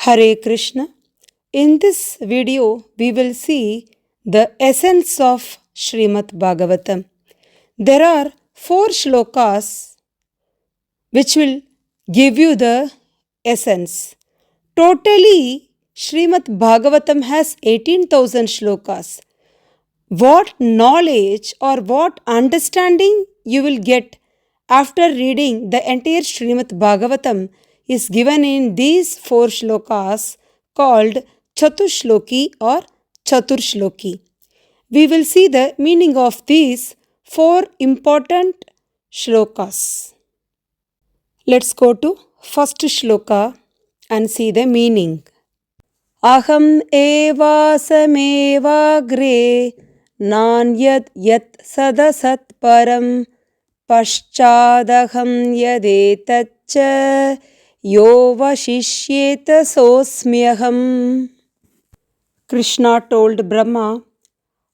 Hare Krishna. In this video, we will see the essence of Shrimad Bhagavatam. There are 4 shlokas which will give you the essence. Totally, Shrimad Bhagavatam has 18,000 shlokas. What knowledge or what understanding you will get after reading the entire Shrimad Bhagavatam is given in these 4 shlokas called Chatuh Sloki or Chatur Sloki. We will see the meaning of these 4 important shlokas. Let's go to first shloka and see the meaning. Aham eva samevagre nanyad yat sadasat param paschadaham yadetaccha yo vashishyeta sosmyaham. Krishna told Brahma,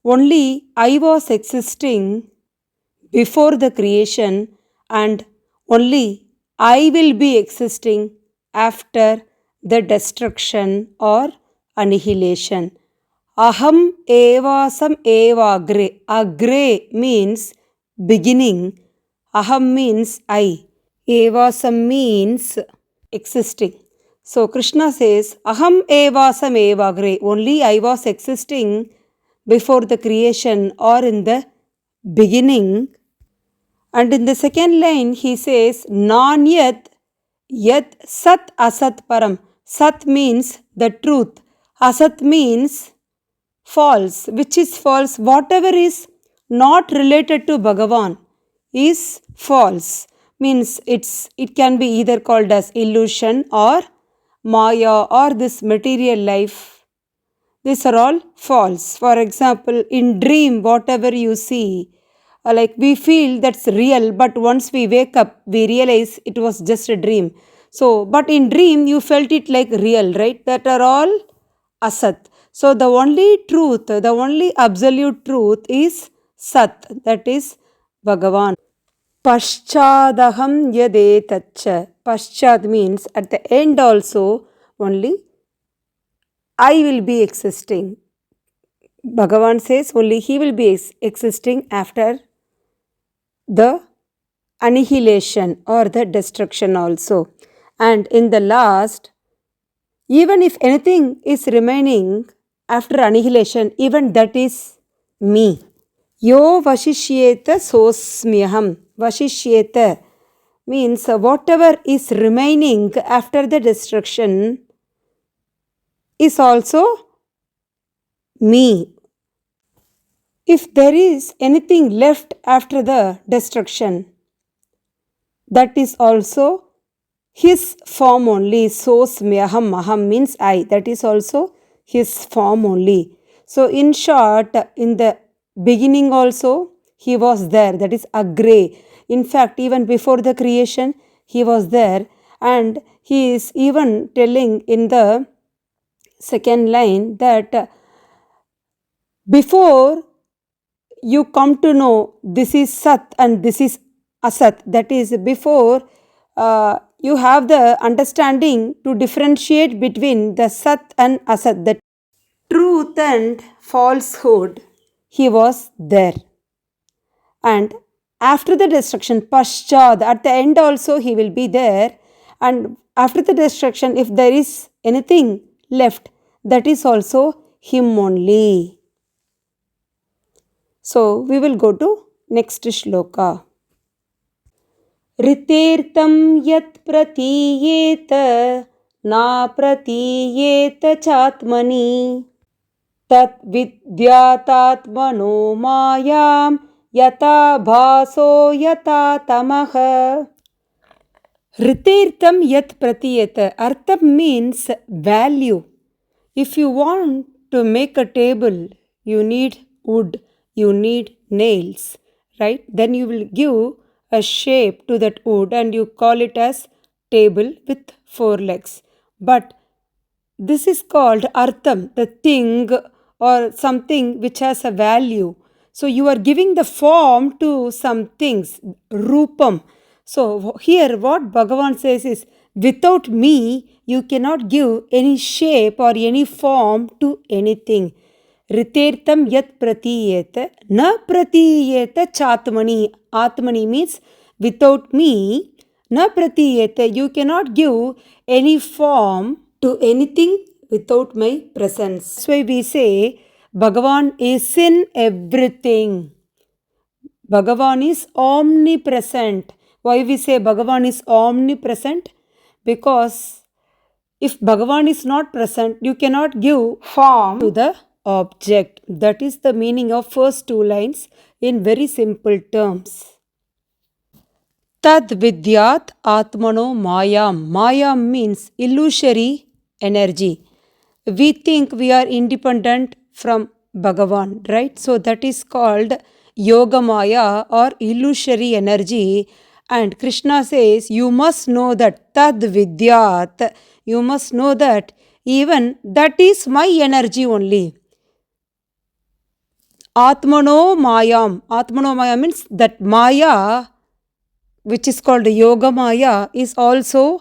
only I was existing before the creation and only I will be existing after the destruction or annihilation. Aham evasam evagre. Agre means beginning. Aham means I. Evasam means existing. So Krishna says, Aham evasam evagre. Only I was existing before the creation or in the beginning. And in the second line he says, Nanyat yat sat asat param. Sat means the truth. Asat means false. Which is false? Whatever is not related to Bhagavan is false. Means it can be either called as illusion or Maya or this material life. These are all false. For example, in dream, whatever you see, like we feel that's real, but once we wake up, we realize it was just a dream. So, but in dream, you felt it like real, right? That are all asat. So, the only truth, the only absolute truth is Sat, that is Bhagavan. Paschadaham yadetaccha. Paschad means at the end also only I will be existing. Bhagavan says only he will be existing after the annihilation or the destruction also. And in the last, even if anything is remaining after annihilation, even that is me. Yo vashishyeta sosmyaham. Vashishyeta means whatever is remaining after the destruction is also me. If there is anything left after the destruction, that is also his form only. Sosmyaham, maham means I. That is also his form only. So in short, in the beginning also he was there. That is Agre. In fact, even before the creation he was there. And he is even telling in the second line that before you come to know this is Sat and this is Asat, that is before you have the understanding to differentiate between the Sat and Asat, the truth and falsehood, he was there. And after the destruction, Paschad, at the end also he will be there. And after the destruction, if there is anything left, that is also him only. So we will go to next shloka. Ritertam yat pratiyeta na pratiyeta chatmani tat vidyatatmano mayam yata bhaso yata tamaha. Ritertam yat pratiyeta. Artham means value. If you want to make a table, you need wood, you need nails, right? Then you will give a shape to that wood and you call it as table with 4 legs. But this is called artham, the thing or something which has a value. So you are giving the form to some things, rupam. So here what Bhagavan says is Without me, you cannot give any shape or any form to anything. Ritertam yat pratiyeta na pratiyeta chatmani. Atmani means without me, na pratiyeta, you cannot give any form to anything without my presence. That's why we say Bhagavan is in everything. Bhagavan is omnipresent. Why we say Bhagavan is omnipresent? Because if Bhagavan is not present, you cannot give form to the object. That is the meaning of first two lines in very simple terms. Tad vidyat atmano mayam. Mayam means illusory energy. We think we are independent from Bhagavan, right? So that is called Yoga Maya or illusory energy. And Krishna says, you must know that Tad Vidyat, you must know that even that is my energy only. Atmano Mayam. Atmano Maya means that Maya, which is called Yoga Maya, is also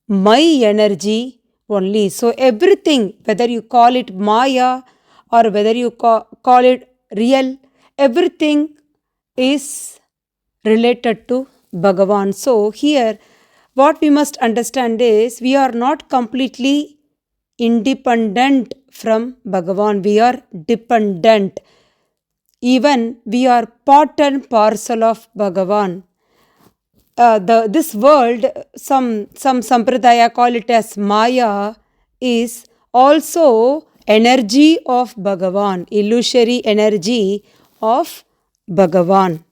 my energy only. So everything, whether you call it Maya or whether you call it real, everything is related to Bhagavan. So here, what we must understand is we are not completely independent from Bhagavan. We are dependent. Even we are part and parcel of Bhagavan. This world, some sampradaya call it as Maya, is also energy of Bhagavan, illusory energy of Bhagavan.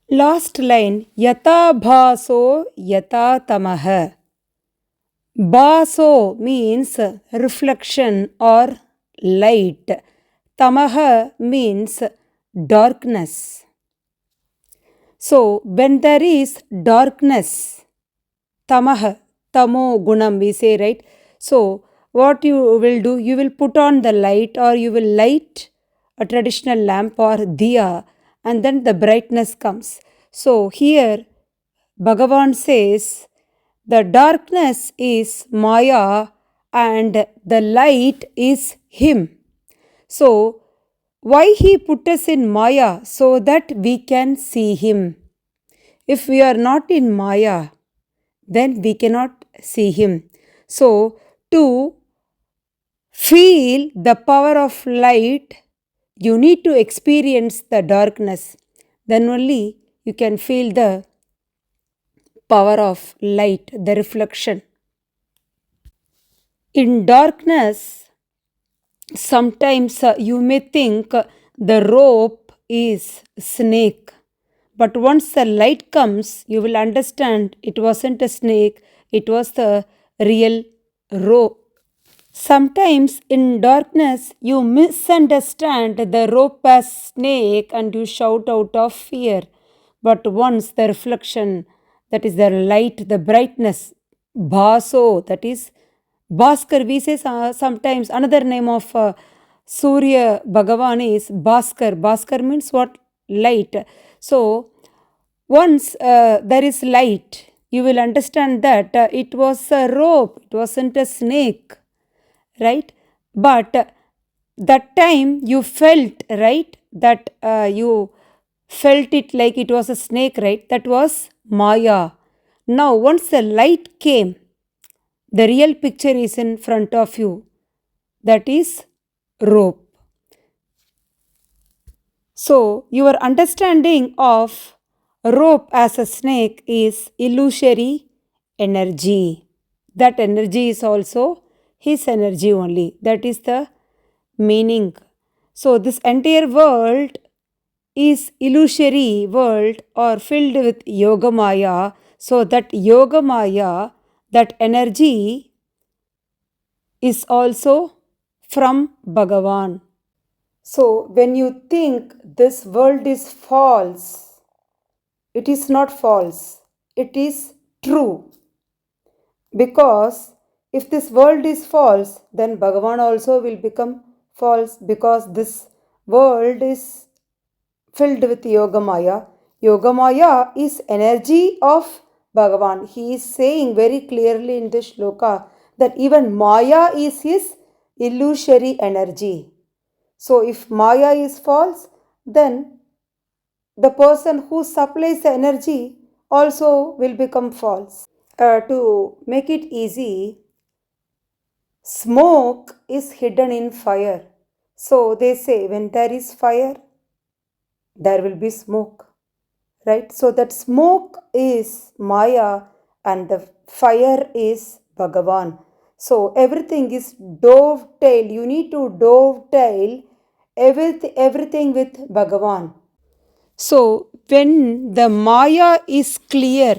Last line, yata bhaso yata tamaha. Bhaso means reflection or light. Tamaha means darkness. So, when there is darkness, tamaha, tamo gunam we say, right? So, what you will do, you will put on the light or you will light a traditional lamp or diya and then the brightness comes. So, here Bhagavan says, the darkness is Maya and the light is Him. So, why He put us in Maya? So that we can see Him. If we are not in Maya, then we cannot see Him. So, to feel the power of light, you need to experience the darkness. Then only you can feel the power of light, the reflection. In darkness, sometimes you may think the rope is snake. But once the light comes, you will understand it wasn't a snake, it was the real rope. Sometimes in darkness, you misunderstand the rope as snake and you shout out of fear. But once the reflection, that is the light, the brightness, Bhaso, that is Bhaskar, we say sometimes another name of Surya Bhagavan is Bhaskar. Bhaskar means what? Light. So, once there is light, you will understand that it was a rope, it wasn't a snake, right? But that time you felt, right? That you felt it like it was a snake, right? That was Maya. Now, once the light came, the real picture is in front of you. That is rope. So, your understanding of rope as a snake is illusory energy. That energy is also His energy only. That is the meaning. So, this entire world is illusory world or filled with Yoga Maya. So, that Yoga Maya, that energy is also from Bhagavan. So, when you think this world is false, it is not false, it is true. Because if this world is false, then Bhagavan also will become false because this world is filled with Yoga Maya. Yoga Maya is energy of Bhagavan. He is saying very clearly in this shloka that even Maya is his illusory energy. So if Maya is false, then the person who supplies the energy also will become false. To make it easy, smoke is hidden in fire. So they say when there is fire, there will be smoke. Right? So that smoke is Maya and the fire is Bhagavan. So everything is dovetail. You need to dovetail everything with Bhagavan. So when the Maya is clear,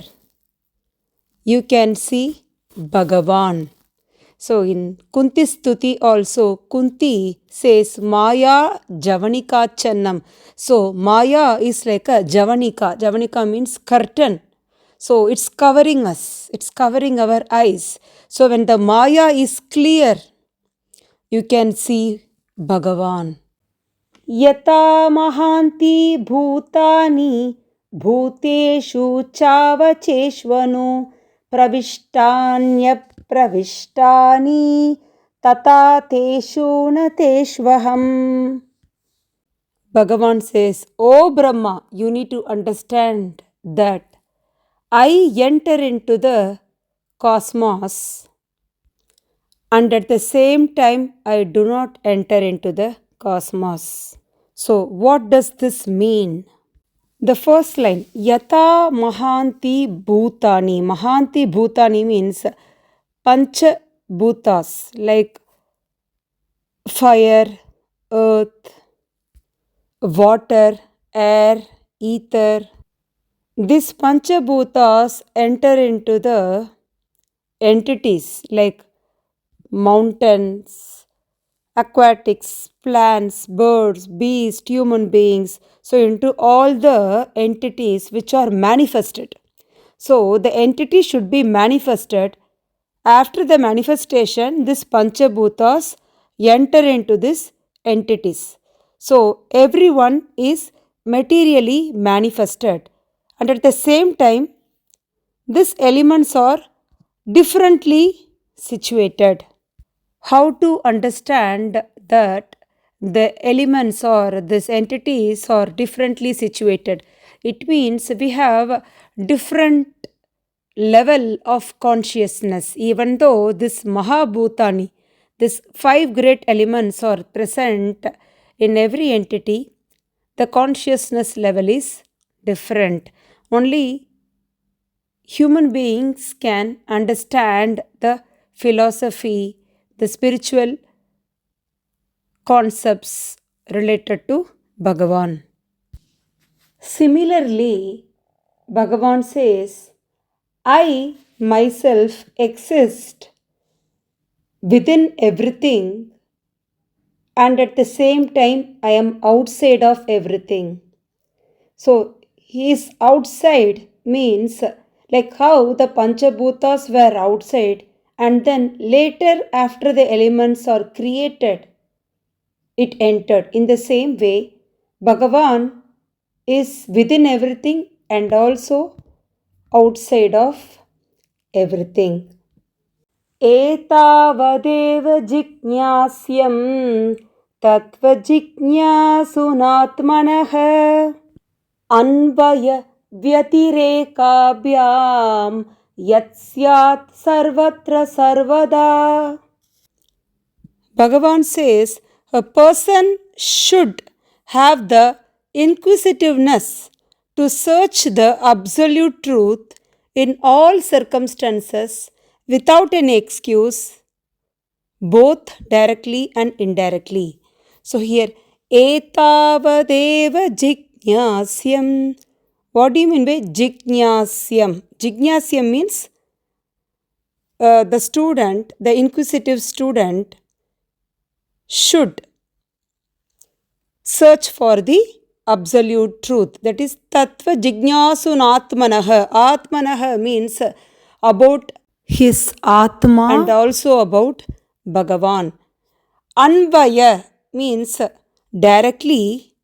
you can see Bhagavan. So in Kunti Stuti also, Kunti says Maya Javanika Channam. So Maya is like a Javanika. Javanika means curtain. So it's covering us. It's covering our eyes. So when the Maya is clear, you can see Bhagavan. Yata mahanti bhutani bhuteshu chavacheshvano pravishtaanya pravishtani tata teshu nateshvaham. Bhagavan says, O Brahma, you need to understand that I enter into the cosmos and at the same time I do not enter into the cosmos. So, what does this mean? The first line, Yata Mahanti Bhutani. Mahanti Bhutani means Pancha Bhutas, like fire, earth, water, air, ether. These Pancha Bhutas enter into the entities like mountains, aquatics, plants, birds, beasts, human beings. So, into all the entities which are manifested. So, the entity should be manifested. After the manifestation, this Panchabhutas enter into these entities. So, everyone is materially manifested. And at the same time, these elements are differently situated. How to understand that the elements or these entities are differently situated? It means we have different level of consciousness. Even though this Mahabhutani, these five great elements are present in every entity, the consciousness level is different. Only human beings can understand the philosophy, the spiritual concepts related to Bhagavan. Similarly, Bhagavan says, I myself exist within everything and at the same time I am outside of everything. So, his outside means like how the Panchabhutas were outside and then later after the elements are created, it entered. In the same way, Bhagavan is within everything and also outside of everything. एतावदेव जिज्ञास्यं तत्त्वजिज्ञासुनात्मनः अन्वय व्यतिरेकाभ्यां यत्स्यात् सर्वत्र सर्वदा. Bhagavan says a person should have the inquisitiveness to search the absolute truth in all circumstances without any excuse, both directly and indirectly. So here, etavadeva jignasyam. What do you mean by jignasyam? Jignasyam means the student, the inquisitive student, should search for the absolute truth. That is tattva jignasunatmanaha. Atmanaha means about his Atma and also about Bhagavan. Anvaya means directly,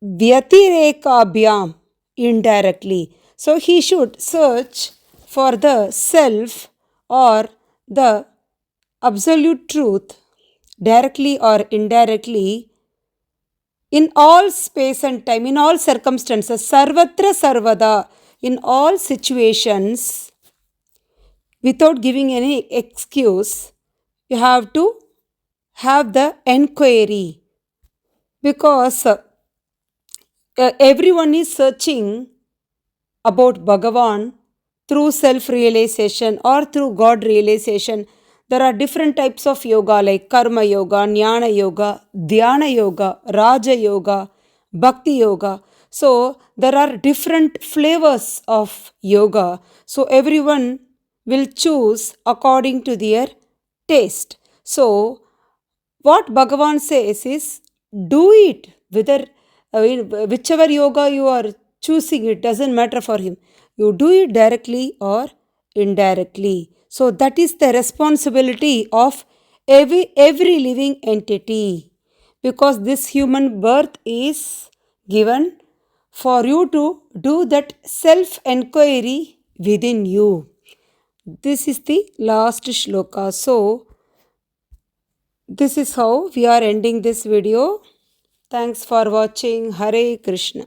Vyatirekabhyam indirectly. So he should search for the self or the absolute truth directly or indirectly in all space and time, in all circumstances, sarvatra sarvada, in all situations, without giving any excuse. You have to have the enquiry, because everyone is searching about Bhagavan through self realization or through God realization. There are different types of yoga like Karma Yoga, Jnana Yoga, Dhyana Yoga, Raja Yoga, Bhakti Yoga. So, there are different flavors of yoga. So, everyone will choose according to their taste. So, what Bhagavan says is, do it, whether whichever yoga you are choosing, it doesn't matter for him. You do it directly or indirectly. So that is the responsibility of every living entity, because this human birth is given for you to do that self enquiry within you. This is the last shloka. So this is how we are ending this video. Thanks for watching. Hare Krishna.